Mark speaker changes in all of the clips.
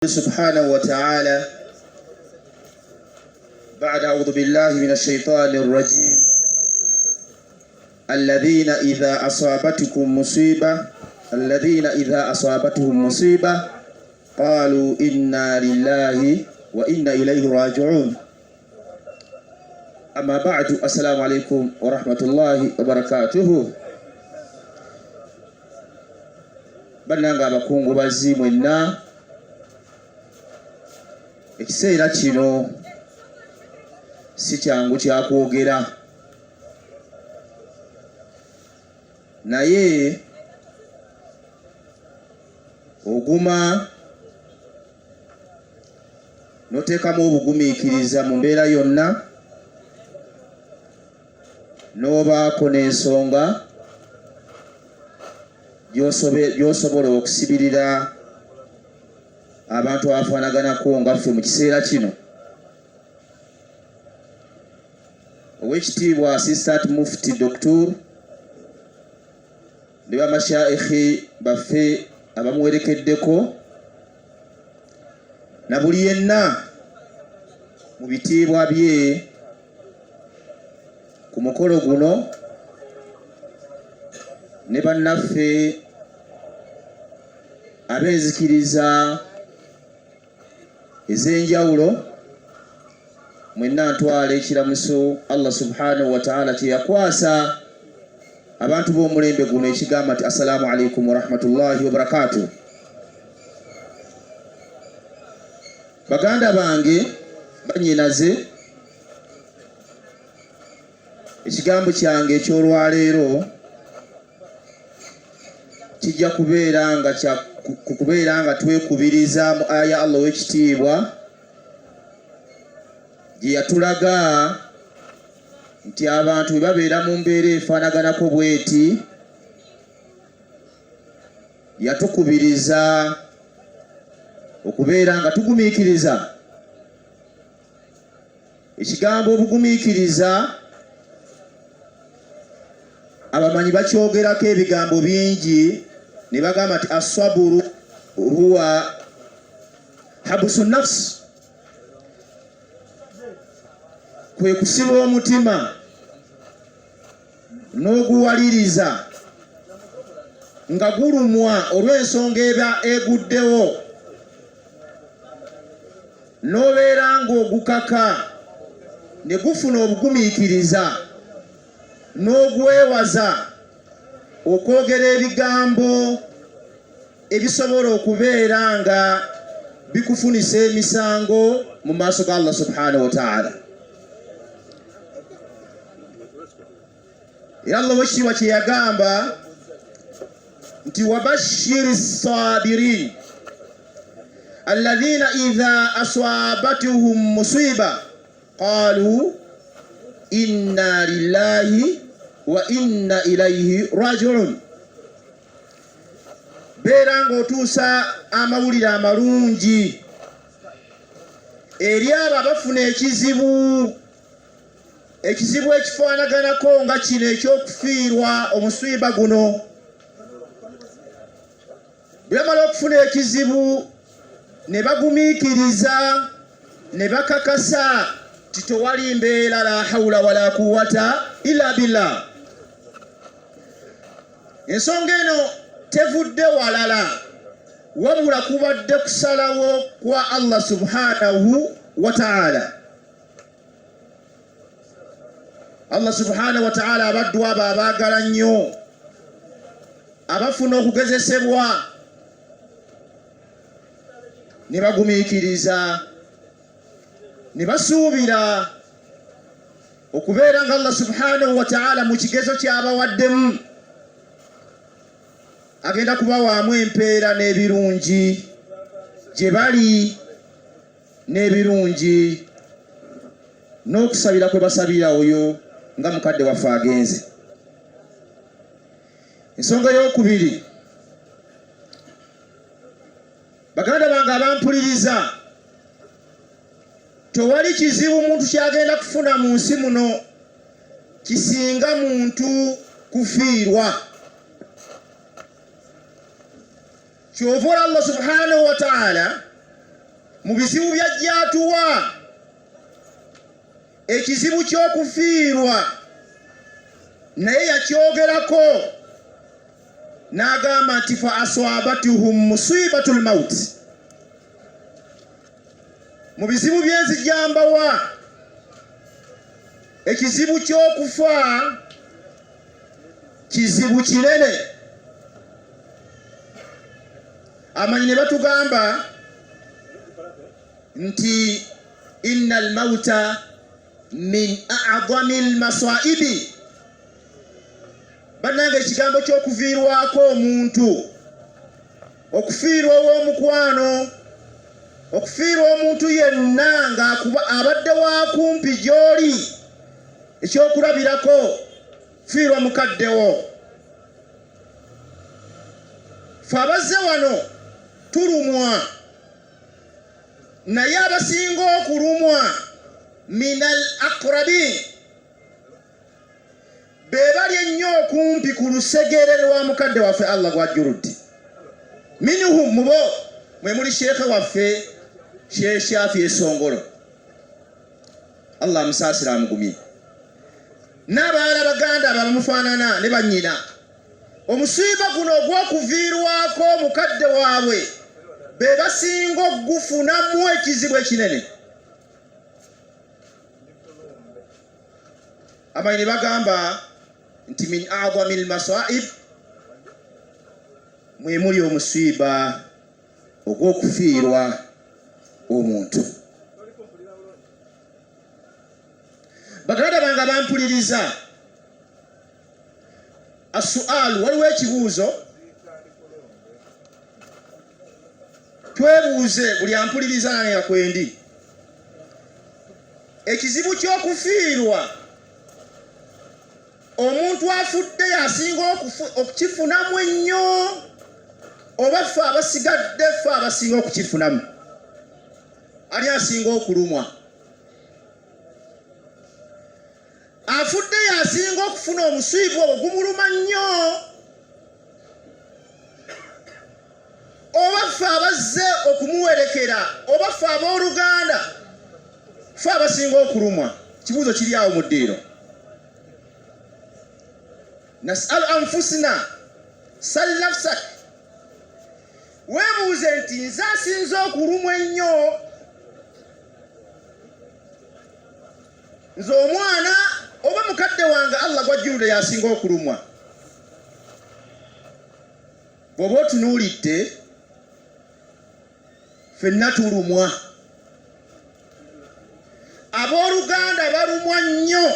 Speaker 1: سبحانه وتعالى بعد أعوذ بالله من الشيطان الرجيم الذين إذا أصابتهم مصيبة قالوا إنا لله وإنا إليه راجعون. أما بعد، السلام عليكم ورحمة الله وبركاته. Bananga bakungu bazimwenna ekiseera kino si kyangu kyakwogera, naye oguma noteekamu obugumiikiriza mu mbeera yonna, n'obaako n'ensonga gy'osobola okusibirira abantu abafaanaganako nga ffe mu kiseera kino. Oweekitiibwa Assistant Mufti Dr. ne bamashaikhi baffe abamuwerekeddeko na buli yenna mu bitiibwa bye ku mukolo guno, ne bannaffe ab'enzikiriza ez'enjawulo, mwenna ntwala ekiramuso Allah subhanahu wa ta'ala kye yakwasa abantu b'omulembe guno ekigamba nti assalamu alaikum wa rahmatullahi wa barakatuh. Baganda bange banyinaze, ekigambo kyange eky'olwaleero kijja kubeera nga twekubiriza mu aya Allah w'ekitiibwa gye yatulaga nti abantu bwe babeera mu mbeera efaanaganako bweti, yatukubiriza okubeera nga tugumiikiriza. Ekigambo obugumiikiriza abamanyi bakyogerako ebigambo bingi, ne bagamba nti asaburu huwa habusu nafsi, kwe kusiba omutima n'oguwaliriza nga gulumwa olw'ensonga eba eguddewo, n'obeera ng'ogukaka ne gufuna obugumiikiriza, n'ogwewaza okwogera ebigambo ebisobola okubeera nga bikufunisa emisango mu maaso ga Allah subhanahu wa ta'ala. Era Allah w'ekitiibwa kye yagamba nti wabashiri sabirin alladhina idha aswabatuhum musiba qalu inna lillahi wa inna ilayhi raji'un. Beera ng'otuusa amawulire amalungi eri abo abafuna ekizibu ekifaanaganako nga kino eky'okufiirwa omusiba guno. Bwe bamala okufuna ekizibu ne bagumiikiriza ne bakakasa nti tewali mbeera la hawla wala quwwata illa billah. Ensonga eno tevudde walala, wabula kubadde kusalawo kwa Allah subhanahu wa ta'ala. Allah subhanahu wa ta'ala abaddu abo abaagala nnyo, abafuna okugezesebwa ne bagumiikiriza ne basuubira okubeera nga Allah subhanahu wa ta'ala mu kigezo ky'abawaddemu agenda kubawaamu empeera n'ebirungi gye bali, n'ebirungi n'okusabira kwe basabira oyo nga mukadde waffe agenze. Ensonga y'okubiri, baganda bange abampuliriza, tewali kizibu muntu kyagenda kufuna mu nsi muno kisinga muntu kufiirwa. Kyova Allah subhanahu wa ta'ala mu bizibu byajjatuwa ekizibu ky'okufiirwa naye yakyogerako n'agamba nti fa aswabatuhum musibatul maut. Mu bizibu byenzijambawa ekizibu ky'okufa kizibu kinene. Amanyi ne batugamba nti innal mauta min a'dhamil masaibi. Bannange ekigambo ky'okuviirwako omuntu, okufiirwa ow'omukwano, okufiirwa omuntu yenna ng'akuba abadde wa kumpi gy'oli, ekyokulabirako fiirwa mukaddewo. Ffe abazze wano tulumwa, naye abasinga okulumwa minal aqrabin be bali ennyo okumpi ku lusegere lwa mukadde waffe Allah gw'ajjuludde. Minhum mubo mwe muli sheekhe waffe Sheikh Shafi Esongolo, Allah amusaasira amugumye, n'abalala baganda abamufaanana ne bannyina. Omusiiba guno ogw'okuviirwako mukadde waabwe be basinga okugufunamu ekizibu ekinene. Abayi ne bagamba nti min a'dhamil masaib, mwe muli omusiiba ogw'okufiirwa omuntu. Baganda bange bampuliriza, asualu, waliwo ekibuuzo twebuuze buli ampuliriza nange nga kwendi. Ekizibu ky'okufiirwa omuntu afudde yasinga okukifunamu ennyo, oba ffe abasigadde ffe abasinga okukifunamu? Ali asinga okulumwa? Afudde yasinga okufuna omusiibu ogwo gumuluma nnyo, oba ffe abazze okumuwerekera, oba ffe abooluganda ffe abasinga okulumwa? Kibuuzo kiri awo mu ddiiro. Nas'alu anfusina, sal nafsak. Weebuuze nti nze asinze okulumwa ennyo, nze omwana oba mukadde wange Allah gw'ajjuludde yasinga okulumwa? Bw'oba otunuulidde ffenna tulumwa. Abooluganda balumwa nnyo,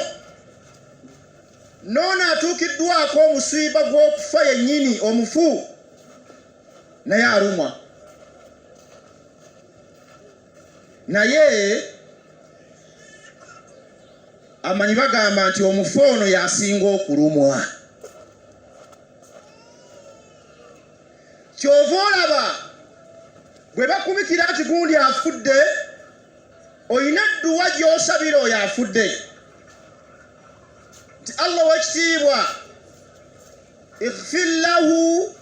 Speaker 1: n'ono atuukiddwako omusiiba gw'okufa yennyini omufu naye alumwa. Naye amanyi bagamba nti omufu ono yasinga okulumwa. Kyova olaba bwe bakumikira nti gundi afudde, oyina dduwa gy'osabira oyo afudde nti Allah w'ekitiibwa ighfir lahu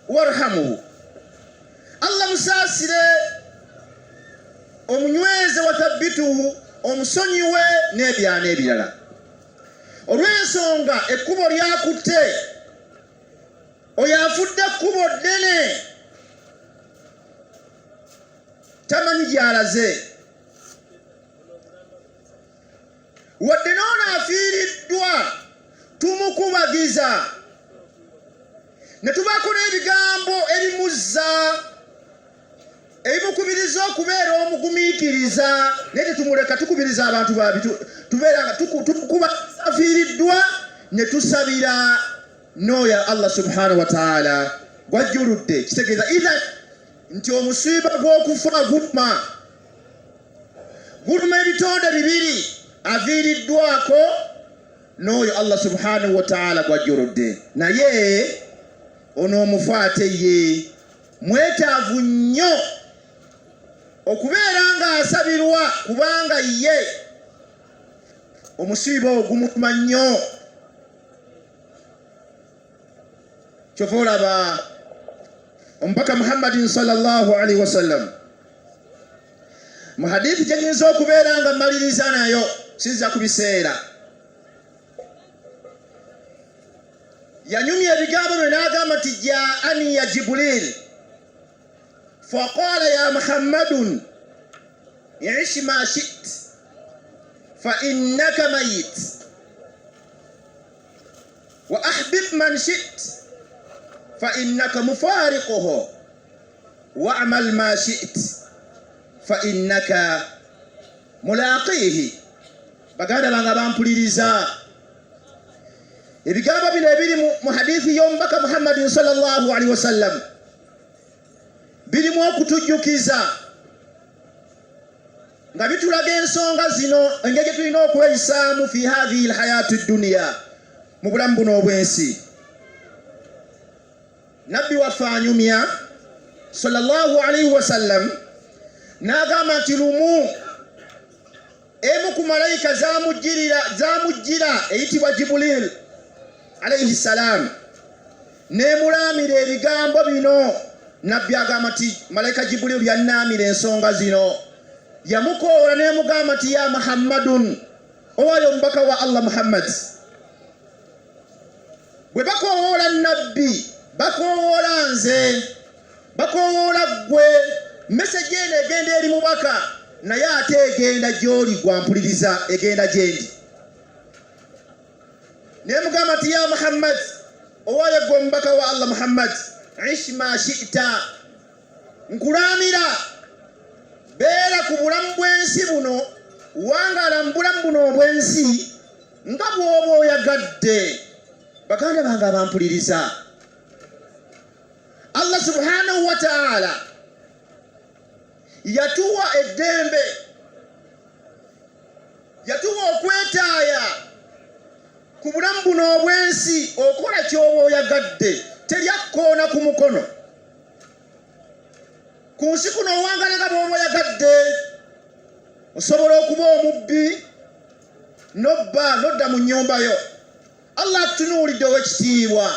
Speaker 1: warhamuhu, Allah musaasire, omunyweze wathabbituhu, omusonyiwe n'ebyana ebirala. Olw'ensonga ekkubo lyakutte, oyo afudde ekkubo ddene, tamanyi gy'alaze. Wadde n'ono afiiriddwa tumukubagiza, ne tubaako n'ebigambo ebimuzza, ebimukubiriza okubeera omugumiikiriza, naye tetumuleka tukubiriza abantu tubeera nga tukubagiza afiiriddwa, ne tusabira n'oyo Allah subhanahu wa ta'ala gw'ajjuludde. Kitegeeza idhan nti omusiiba gw'okufa guluma ebitonde bibiri, aviiriddwako n'oyo Allah subhanahu wa ta'ala gw'ajjuludde. Naye ono omufu ate ye mwetaavu nnyo okubeera ng'asabirwa, kubanga ye omusiiba ogumuluma nnyo. Kyova olaba omubaka Muhammadin sallallahu alaihi wasallam mu hadithi gyenyinza okubeera nga mmaliriza nayo sizza ku biseera yanyumya ebigambo bye n'agamba nti jaani ya Jibril faqala ya Muhammadun ish ma shi't fa innaka mayit wa ahbib man shi't fa innaka mufariquhu wa'mal ma shi't fa innaka mulaqihi. Baganda banga bampuliriza ebigambo bino ebiri mu hadithi y'omubaka Muhammadin sallallahu alaihi wasallam birimu okutujjukiza nga bitulaga ensonga zino engeri tulina okweyisaamu fi hadhihi alhayati dunya mu bulamu buno obwensi. Nabbi waffe anyumya sallallahu alaihi wasallam n'agamba nti lumu emu ku malayika zamujjira eyitibwa Jibril alayhi salam nemulamira ebigambo bino. Nabbi agamba nti malayika Jibril yanamira ensonga zino, yamukoola nemugamba nti ya Muhammadun, owayo omubaka wa Allah Muhammad. Bwe bakowoola nabbi bakowoola nze, bakowoola gwe, message eno egenda eri mubaka naye ate egenda gy'oli gwampuliriza, egenda gyendi. Nemugamba nti ya Muhammad, owayo gwe omubaka wa Allah Muhammad, ish ma shi'ta, nkulamira beera ku bulamu bw'ensi buno, wangala mu bulamu buno obw'ensi nga bw'oba oyagadde. Baganda bange abampuliriza, Allah subhanahu wa ta'ala yatuwa eddembe, yatuwa okwetaaya ku bulamu buno obw'ensi, okola ky'oba oyagadde, teryakkoona ku mukono. Ku nsi kuno owangala nga bw'oba oyagadde, osobola okuba omubbi nobba nodda mu nnyumba yo. Allah atunuulidde ow'ekitiibwa.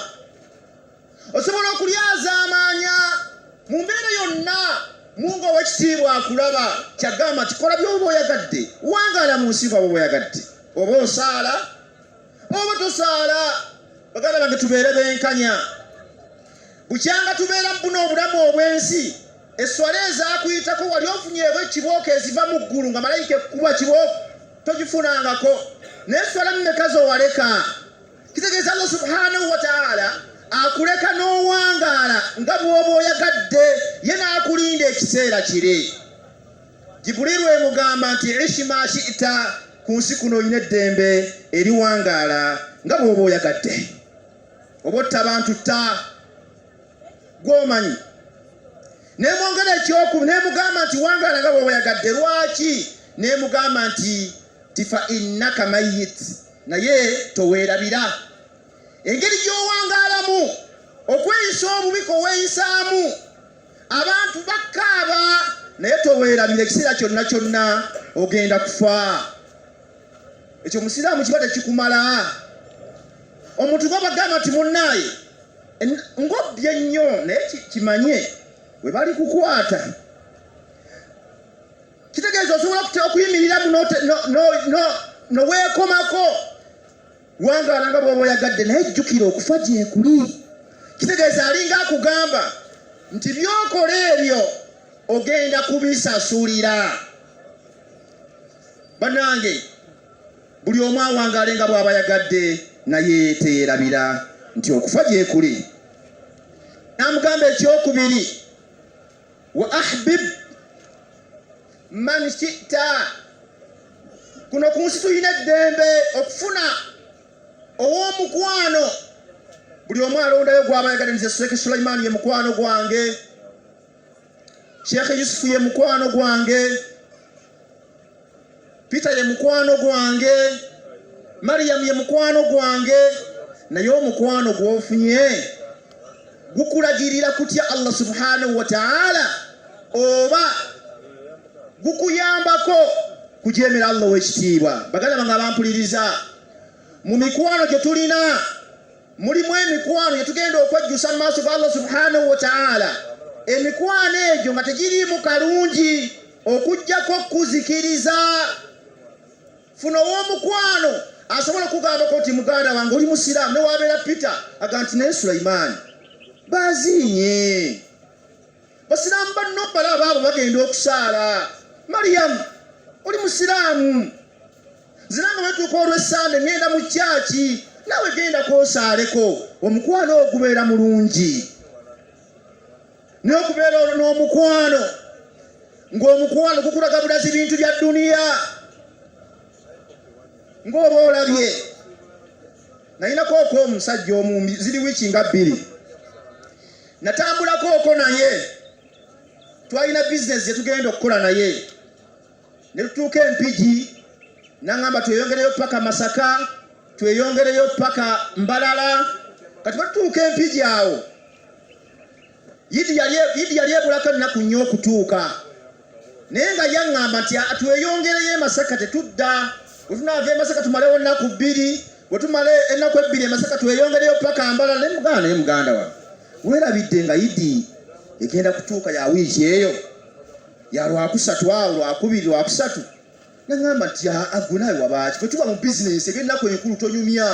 Speaker 1: Osobola okulyazaamaanya mu mbeera yonna, Mungu ow'ekitiibwa akulaba, kyagamba nti kola by'oba oyagadde, wangala mu nsi bw'oba oyagadde, oba osaala oba tosaala. Baganda bange tubeere benkanya, bukyanga tubeera mu buno obulamu obw'ensi. Esswala ezaakuyitako wali ofunyeeko ekibooko eziva mu ggulu nga malayika ekkuba kibooko togifunangako, naye esswala mmeka zowaleka? Kitegeeza Allah subhanahu wa ta'ala akuleka n'owangaala nga bw'oba oyagadde, ye n'akulinda ekiseera kiri. Jibuliru emugamba nti ish ma shi'ta, ku nsi kuno olina eddembe eriwangaala nga bw'oba oyagadde. Oba otta abantu tta, gw'omanyi. Nemwongera ekyokubi nemugamba nti wangaala nga bw'oba oyagadde. Lwaki? Nemugamba nti fa innaka mayit, naye toweerabira. Engeri gy'owangaalamu, okweyisa obubi koweeyisaamu, abantu bakaaba naye toweerabira. Ekiseera kyonna kyonna ogenda kufa. Ekyo musiraamu kiba tekikumala. Omuntu gw'abagamba nti munnaaye ng'obbye nnyo naye kimanye we bali kukwata. Kitegeeza osobola okuyimiriramu noweekomako, wangaala nga bw'oba oyagadde, naye jjukira okufa gyekuli. Kitegeeza alinga akugamba nti by'okola ebyo ogenda kubisasulira. Bannange, buli omu awangaale nga bw'aba yagadde, naye teyeerabira nti okufa gyekuli. Namugamba ekyokubiri, wa ahbib man shi'ta. Kuno ku nsi tulina eddembe okufuna ow'omukwano. Buli omu alondayo gw'aba yagadde nti Sheikh Sulaiman ye mukwano gwange, Sheikh Yusufu ye mukwano gwange, Peter ye mukwano gwange, Maryam ye mukwano gwange. Naye omukwano gw'ofunye gukulagirira kutya Allah subhanahu wa ta'ala, oba gukuyambako kujeemera Allah w'ekitiibwa? Baganda bange abampuliriza, mu mikwano gye tulina mulimu emikwano gye tugenda okwejjusa mu maaso ga Allah subhanahu wa ta'ala. Emikwano egyo nga tegiriimu kalungi, okujjako kuzikiriza. Funa w'omukwano asobola okugambako nti muganda wange oli musiraamu, ne wabeera Peter aga nti naye Sulaimaani bazinye. Basiraamu banno balaba abo bagenda okusaala. Mariyamu oli musiraamu, zinanga bwetuuka olw'Essande ngenda mu kyaki, nawe genda kwosaaleko. Omukwano ogubeera mulungi, n'okubeera n'omukwano ng'omukwano gukulaga bulazi bintu bya dduniya. Ng'oba olabye nayinako omusajja omumbi ziri wiiki nga 2 natambulako naye, twalina bizinesi gye tugenda okukola naye, ne tutuuka Empigi n'angamba tweyongereyo paka Masaka, tweyongereyo paka Mbalala. Kati batutuuka Empigi awo Yidi yali ebulako ennaku nnyo okutuuka, naye nga yaŋŋamba nti tweyongereyo Masaka tetudda. Bwe tunaava Masaka tumalewo ennaku 2, bwe tumale ennaku 2 Masaka tweyongereyo paka Mbalala. Naye muganda wange weerabidde nga Yidi egenda kutuuka ya wiiki eyo ya Lwakusatu awo Lwakubiri Lwakusatu. Naŋŋamba nti agunawe wabaaki, bwe tuba mu bizinesi ebyennaku enkulu tonyumya.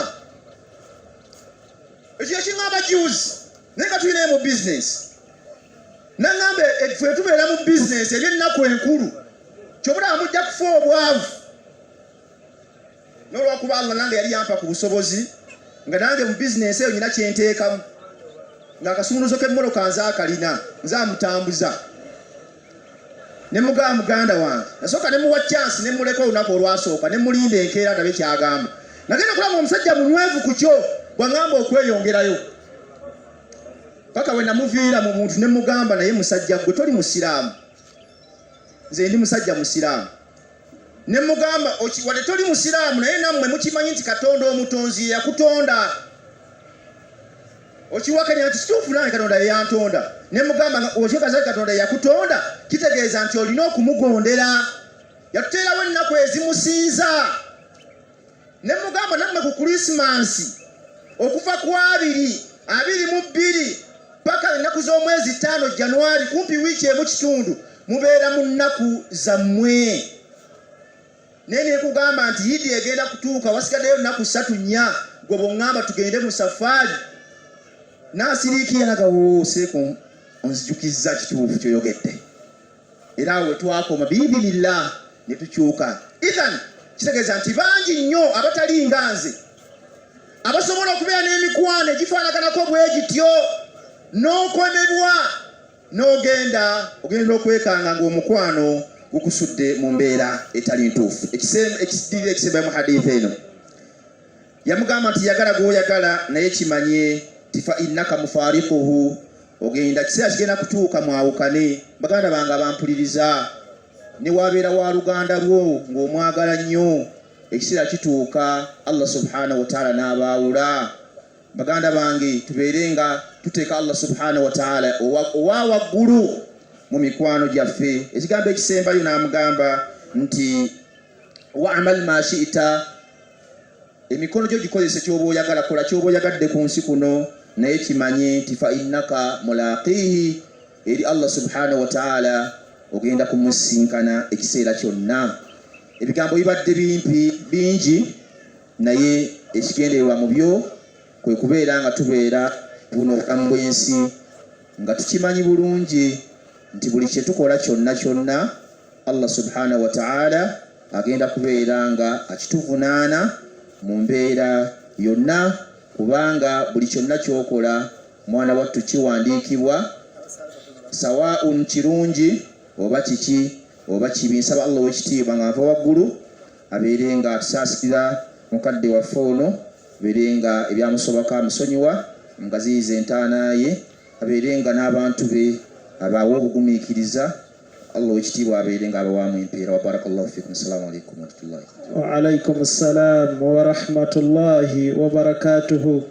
Speaker 1: Ekyo yakiŋŋamba juzi, naye nga tulinayo mu bizinesi. Naŋŋamba ffe tubeera mu bizinesi ebyennaku enkulu kyobulaba mujja kufa obwavu. N'olwakuba Allah nange yali yampa ku busobozi nga nange mu bizinesi eyo nyina kyenteekamu, ng'akasumuluzo k'emmotoka nze akalina, nze amutambuza. Ne muganda wange nasooka ne muwa chance, ne muleka olunaku olwasooka, ne mulinda enkeera ndabe kyagamba. Nagenda kulaba omusajja munywevu ku kyo bw'angamba okweyongerayo. Paka we namuviira mu muntu ne mugamba naye musajja gwe toli musiraamu. Nze ndi musajja musiraamu. Ne mugamba wadde toli musiraamu naye nammwe mukimanyi nti Katonda omutonzi yakutonda. Okiwakanya nti kituufu nange Katonda ye yantonda. Ne mugamba okyekaza Katonda yakutonda kitegeeza nti olina okumugondera. Yatuteerawo ennaku ezimusinza. Ne mugamba nammwe ku Krismasi okuva ku 22 paka ennaku z'omwezi 5 Januari, kumpi wiiki emu kitundu, mubeera mu nnaku zammwe. Naye nekugamba nti Yidi egenda kutuuka wasigaddeyo ennaku 3-4 gwe bw'oŋŋamba tugende mu safaari. N'asiriikira nagawooseko onzijukizza kituufu kyoyogedde. Era awo twakoma biidinillah ne tukyuka. Ithan kitegeeza nti bangi nnyo abatali nga nze abasobola okubeera n'emikwano egifaanaganako bwe gityo, n'okomebwa n'ogenda okwekanga ng'omukwano gukusudde mu mbeera etali ntuufu. Ekisiddirira ekisembayo mu hadithi eno yamugamba nti yagala gw'oyagala naye kimanye ti fa innaka mufaariquhu, ogenda kiseera kigenda kutuuka mwawukane. Baganda bange abampuliriza, ne wabeera wa luganda lwo ng'omwagala nnyo, ekiseera kituuka Allah subhanahu wa ta'ala n'abaawula. Baganda bange tubeere nga tuteeka Allah subhanahu wa ta'ala owa waggulu mu mikwano gyaffe. Ekigambo ekisembayo n'amugamba nti wa'amal ma shi'ta, emikono gyo gikozese ky'oba oyagala, kola ky'oba oyagadde ku nsi kuno, naye kimanye nti fa innaka mulaqihi, eri Allah subhanahu wa ta'ala ogenda kumusinkana ekiseera kyonna. Ebigambo bibadde bingi, naye ekigendererwa mu byo kwe kubeera nga tubeera buno obulamu bw'ensi nga tukimanyi bulungi nti buli kye tukola kyonna Allah subhanahu wa ta'ala agenda kubeera nga akituvunaana mu mbeera yonna, kubanga buli kyonna kyokola mwana wattu kiwandiikibwa, sawaun kirungi oba kiki oba kibi. Nsaba Allah w'ekitiibwa nga ava waggulu abeere nga atusaasikira mukadde waffe ono, abeere nga ebyamusobako amusonyiwa, nga ziyiza entaana ye, abeere nga n'abantu be abawa obugumiikiriza. Allah w'ekitiibwa abeere nga abawaamu empeera. Wa barakallahu fikum. Assalamu alaikum wa rahmatullahi
Speaker 2: wa alaikum assalam wa rahmatullahi wa barakatuhu.